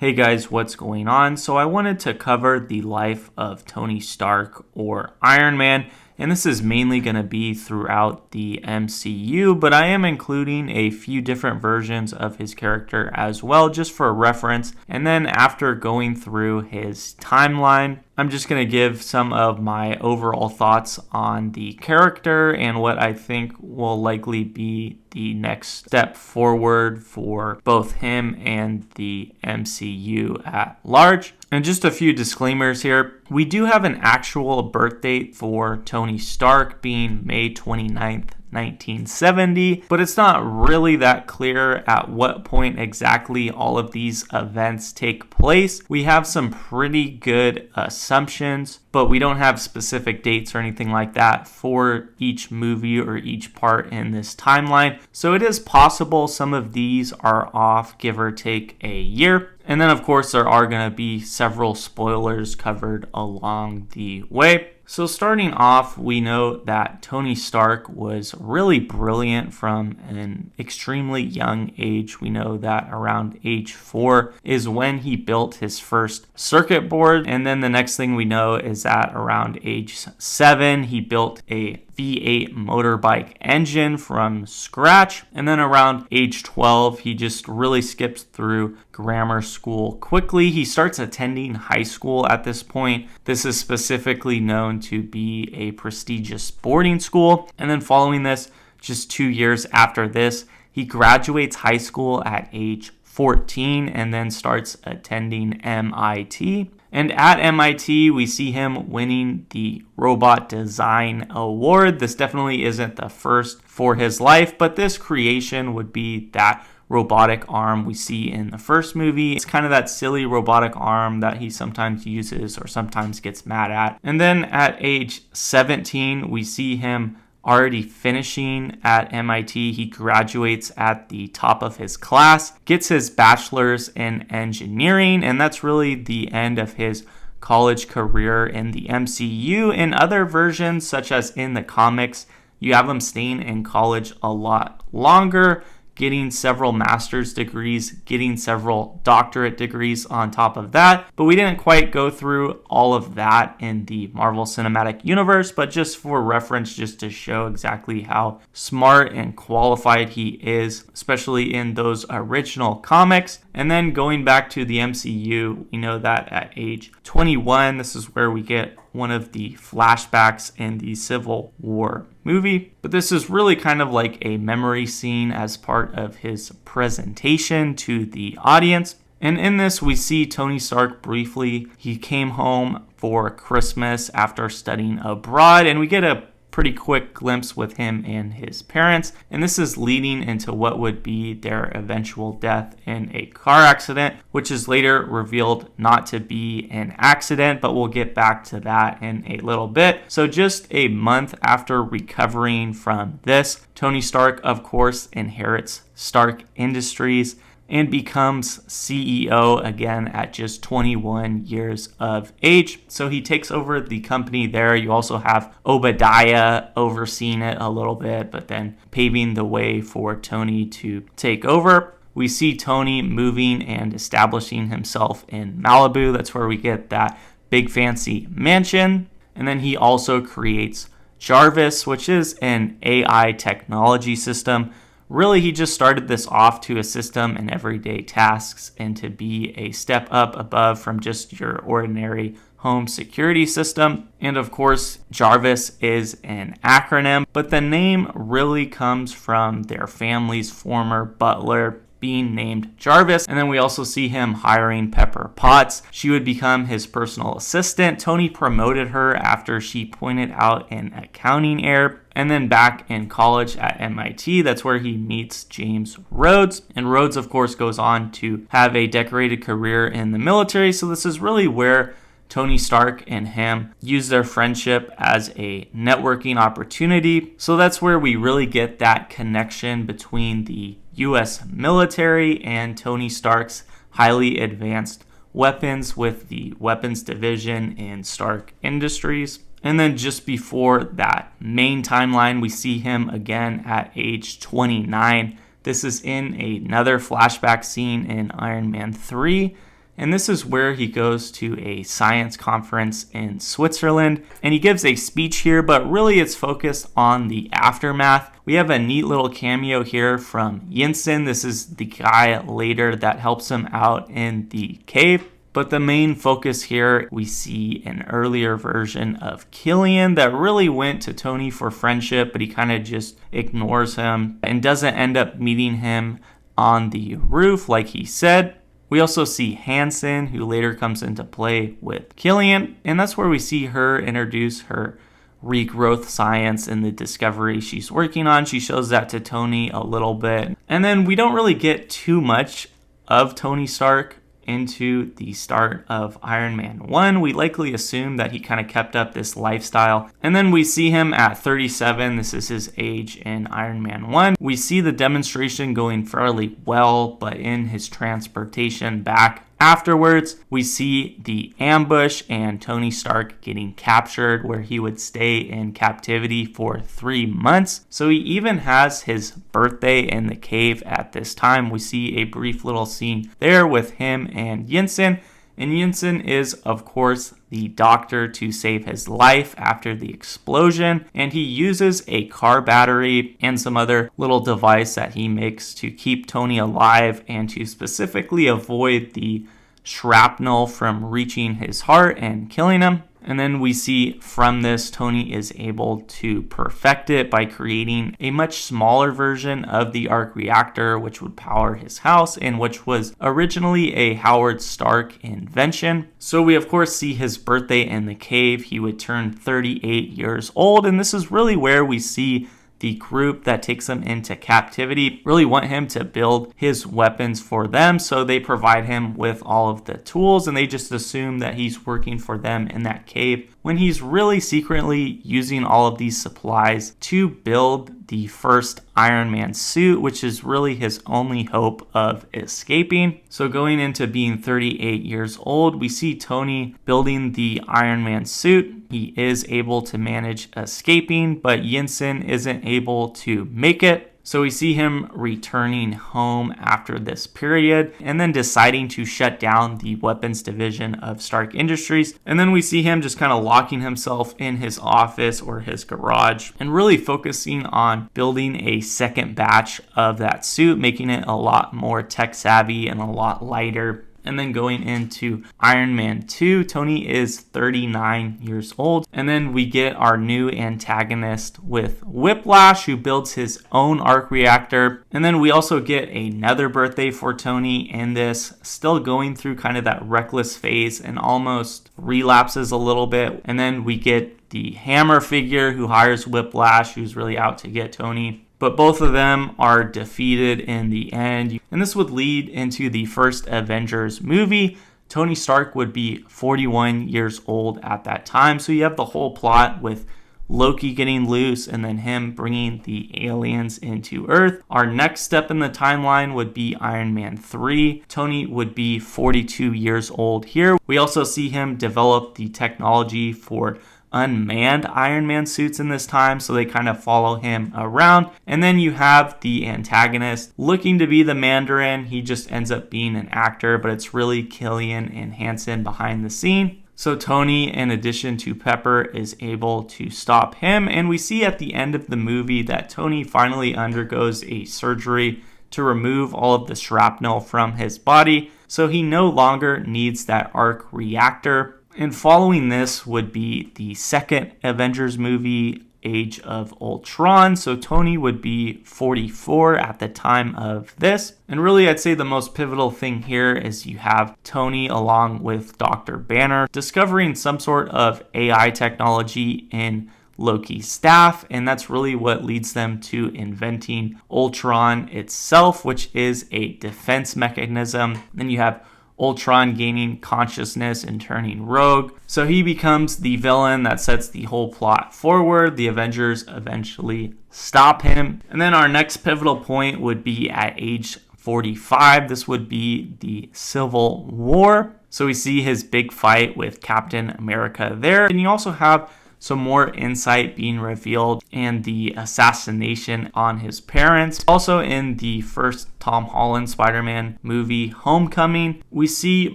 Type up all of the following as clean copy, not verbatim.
Hey guys, what's going on? So I wanted to cover the life of Tony Stark or Iron Man, and this is mainly going to be throughout the MCU, but I am including a few different versions of his character as well, just for reference. And then after going through his timeline, I'm just going to give some of my overall thoughts on the character and what I think will likely be the next step forward for both him and the MCU at large. And just a few disclaimers here. We do have an actual birth date for Tony Stark being May 29th, 1970, but it's not really that clear at what point exactly all of these events take place. We have some pretty good assumptions, but we don't have specific dates or anything like that for each movie or each part in this timeline. So it is possible some of these are off, give or take a year. And then, of course, there are going to be several spoilers covered along the way. So starting off, we know that Tony Stark was really brilliant from an extremely young age. We know that around age 4 is when he built his first circuit board. And then the next thing we know is that around age 7, he built a V8 motorbike engine from scratch. And then around age 12, he just really skips through grammar school quickly. He starts attending high school at this point. This is specifically known to be a prestigious boarding school. And then following this, just 2 years after this, he graduates high school at age 14 and then starts attending MIT. And at MIT, we see him winning the Robot Design Award. This definitely isn't the first for his life, but this creation would be that robotic arm we see in the first movie. It's kind of that silly robotic arm that he sometimes uses or sometimes gets mad at. And then at age 17, we see him already finishing at MIT. He graduates at the top of his class, gets his bachelor's in engineering, and that's really the end of his college career in the MCU. In other versions, such as in the comics, you have him staying in college a lot longer, getting several master's degrees, getting several doctorate degrees on top of that. But we didn't quite go through all of that in the Marvel Cinematic Universe, but just for reference, just to show exactly how smart and qualified he is, especially in those original comics. And then going back to the MCU, we know that at age 21, this is where we get one of the flashbacks in the Civil War movie. But this is really kind of like a memory scene as part of his presentation to the audience. And in this, we see Tony Stark briefly. He came home for Christmas after studying abroad, and we get a pretty quick glimpse with him and his parents, and this is leading into what would be their eventual death in a car accident, which is later revealed not to be an accident, but we'll get back to that in a little bit. So just a month after recovering from this, Tony Stark, of course, inherits Stark Industries and becomes CEO again at just 21 years of age. So he takes over the company there. You also have Obadiah overseeing it a little bit, but then paving the way for Tony to take over. We see Tony moving and establishing himself in Malibu. That's where we get that big fancy mansion. And then he also creates Jarvis, which is an AI technology system. Really, he just started this off to assist him in everyday tasks and to be a step up above from just your ordinary home security system. And of course, Jarvis is an acronym, but the name really comes from their family's former butler being named Jarvis. And then we also see him hiring Pepper Potts. She would become his personal assistant. Tony promoted her after she pointed out an accounting error. And then back in college at MIT, that's where he meets James Rhodes. And Rhodes, of course, goes on to have a decorated career in the military. So this is really where Tony Stark and him use their friendship as a networking opportunity. So that's where we really get that connection between the US military and Tony Stark's highly advanced weapons with the weapons division in Stark Industries. And then just before that main timeline, we see him again at age 29. This is in another flashback scene in Iron Man 3. And this is where he goes to a science conference in Switzerland. And he gives a speech here, but really it's focused on the aftermath. We have a neat little cameo here from Yinsen. This is the guy later that helps him out in the cave. But the main focus here, we see an earlier version of Killian that really went to Tony for friendship, but he kind of just ignores him and doesn't end up meeting him on the roof like he said. We also see Hansen, who later comes into play with Killian, and that's where we see her introduce her regrowth science and the discovery she's working on. She shows that to Tony a little bit. And then we don't really get too much of Tony Stark into the start of Iron Man 1. We likely assume that he kind of kept up this lifestyle. And then we see him at 37. This is his age in Iron Man 1. We see the demonstration going fairly well, but in his transportation back afterwards, we see the ambush and Tony Stark getting captured, where he would stay in captivity for 3 months. So he even has his birthday in the cave at this time. We see a brief little scene there with him and Yinsen. And Yinsen is, of course, the doctor to save his life after the explosion. And he uses a car battery and some other little device that he makes to keep Tony alive and to specifically avoid the shrapnel from reaching his heart and killing him. And then we see from this, Tony is able to perfect it by creating a much smaller version of the arc reactor, which would power his house and which was originally a Howard Stark invention. So we of course see his birthday in the cave. He would turn 38 years old, and this is really where we see the group that takes him into captivity really want him to build his weapons for them, so they provide him with all of the tools, and they just assume that he's working for them in that cave when he's really secretly using all of these supplies to build the first Iron Man suit, which is really his only hope of escaping. So going into being 38 years old, we see Tony building the Iron Man suit. He is able to manage escaping, but Yinsen isn't able to make it. So we see him returning home after this period and then deciding to shut down the weapons division of Stark Industries. And then we see him just kind of locking himself in his office or his garage and really focusing on building a second batch of that suit, making it a lot more tech savvy and a lot lighter. And then going into Iron Man 2, Tony is 39 years old. And then we get our new antagonist with Whiplash, who builds his own arc reactor. And then we also get another birthday for Tony in this, still going through kind of that reckless phase and almost relapses a little bit. And then we get the Hammer figure who hires Whiplash, who's really out to get Tony. But both of them are defeated in the end. And this would lead into the first Avengers movie. Tony Stark would be 41 years old at that time. So you have the whole plot with Loki getting loose and then him bringing the aliens into Earth. Our next step in the timeline would be Iron Man 3. Tony would be 42 years old here. We also see him develop the technology for unmanned Iron Man suits in this time, so they kind of follow him around. And then you have the antagonist looking to be the Mandarin. He just ends up being an actor, but it's really Killian and Hansen behind the scene. So Tony, in addition to Pepper, is able to stop him, and we see at the end of the movie that Tony finally undergoes a surgery to remove all of the shrapnel from his body, so he no longer needs that arc reactor. And following this would be the second Avengers movie, Age of Ultron. So Tony would be 44 at the time of this. And really, I'd say the most pivotal thing here is you have Tony along with Dr. Banner discovering some sort of AI technology in Loki's staff, and that's really what leads them to inventing Ultron itself, which is a defense mechanism. Then you have Ultron gaining consciousness and turning rogue. So he becomes the villain that sets the whole plot forward. The Avengers eventually stop him. And then our next pivotal point would be at age 45. This would be the Civil War. So we see his big fight with Captain America there. And you also have So more insight being revealed and the assassination on his parents. Also in the first Tom Holland Spider-Man movie, Homecoming, we see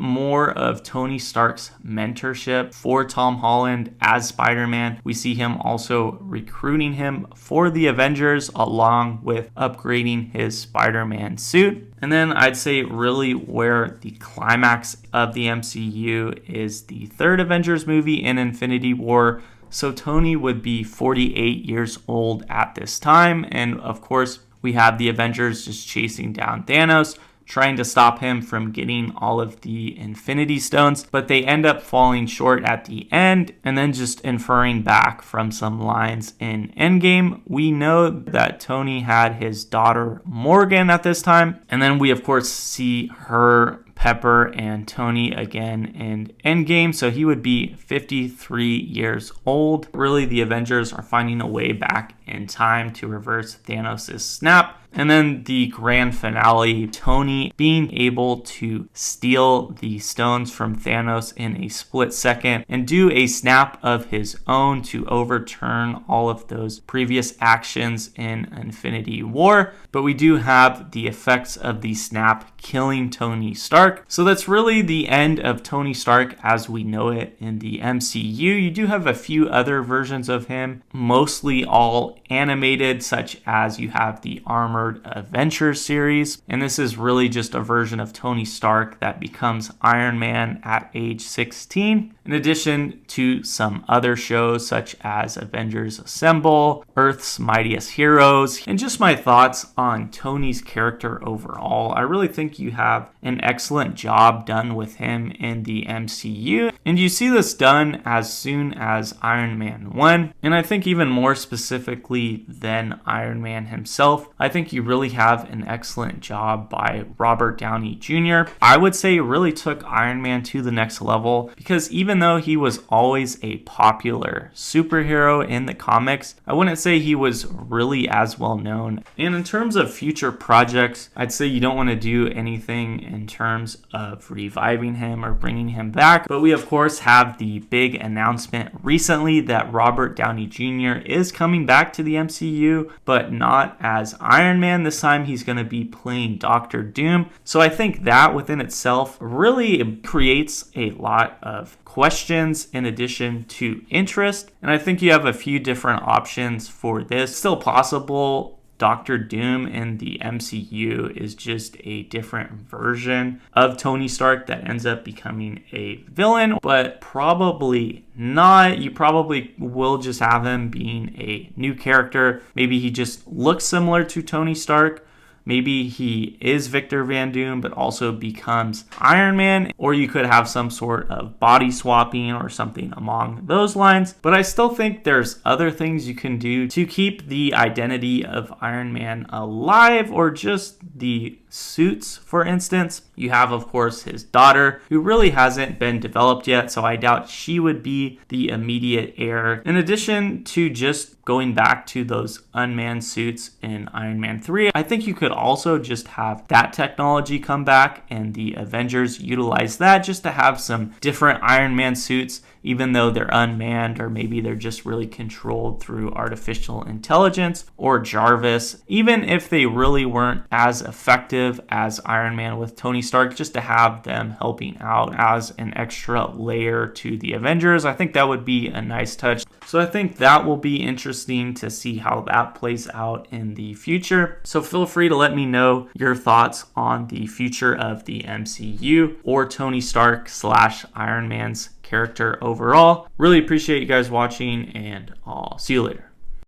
more of Tony Stark's mentorship for Tom Holland as Spider-Man. We see him also recruiting him for the Avengers along with upgrading his Spider-Man suit. And then I'd say really where the climax of the MCU is the third Avengers movie in Infinity War. So Tony would be 48 years old at this time. And of course, we have the Avengers just chasing down Thanos, trying to stop him from getting all of the Infinity Stones, but they end up falling short at the end. And then just inferring back from some lines in Endgame, we know that Tony had his daughter Morgan at this time. And then we of course see her, Pepper, and Tony again in Endgame, so he would be 53 years old. Really, the Avengers are finding a way back in time to reverse Thanos' snap. And then the grand finale, Tony being able to steal the stones from Thanos in a split second and do a snap of his own to overturn all of those previous actions in Infinity War. But we do have the effects of the snap killing Tony Stark. So that's really the end of Tony Stark as we know it in the MCU. You do have a few other versions of him, mostly all animated, such as you have the Armored Adventures series. And this is really just a version of Tony Stark that becomes Iron Man at age 16. In addition to some other shows such as Avengers Assemble, Earth's Mightiest Heroes, and just my thoughts on Tony's character overall. I really think you have an excellent job done with him in the MCU, and you see this done as soon as Iron Man 1, and I think even more specifically than Iron Man himself, I think you really have an excellent job by Robert Downey Jr. I would say really took Iron Man to the next level, because even though he was always a popular superhero in the comics, I wouldn't say he was really as well known. And in terms of future projects, I'd say you don't want to do anything in terms of reviving him or bringing him back. But we of course have the big announcement recently that Robert Downey Jr. is coming back to the MCU, but not as Iron Man. This time he's going to be playing Doctor Doom. So I think that within itself really creates a lot of questions in addition to interest. And I think you have a few different options for this. Still possible Doctor Doom in the MCU is just a different version of Tony Stark that ends up becoming a villain, but probably not. You probably will just have him being a new character. Maybe he just looks similar to Tony Stark. Maybe he is Victor Van Doom, but also becomes Iron Man, or you could have some sort of body swapping or something along those lines. But I still think there's other things you can do to keep the identity of Iron Man alive, or just the suits, for instance. You have, of course, his daughter, who really hasn't been developed yet, so I doubt she would be the immediate heir. In addition to just going back to those unmanned suits in Iron Man 3, I think you could also just have that technology come back and the Avengers utilize that just to have some different Iron Man suits, even though they're unmanned, or maybe they're just really controlled through artificial intelligence or Jarvis. Even if they really weren't as effective as Iron Man with Tony Stark, just to have them helping out as an extra layer to the Avengers, I think that would be a nice touch. So I think that will be interesting to see how that plays out in the future. So feel free to let me know your thoughts on the future of the MCU or Tony Stark / Iron Man's character overall. Really appreciate you guys watching, and I'll see you later.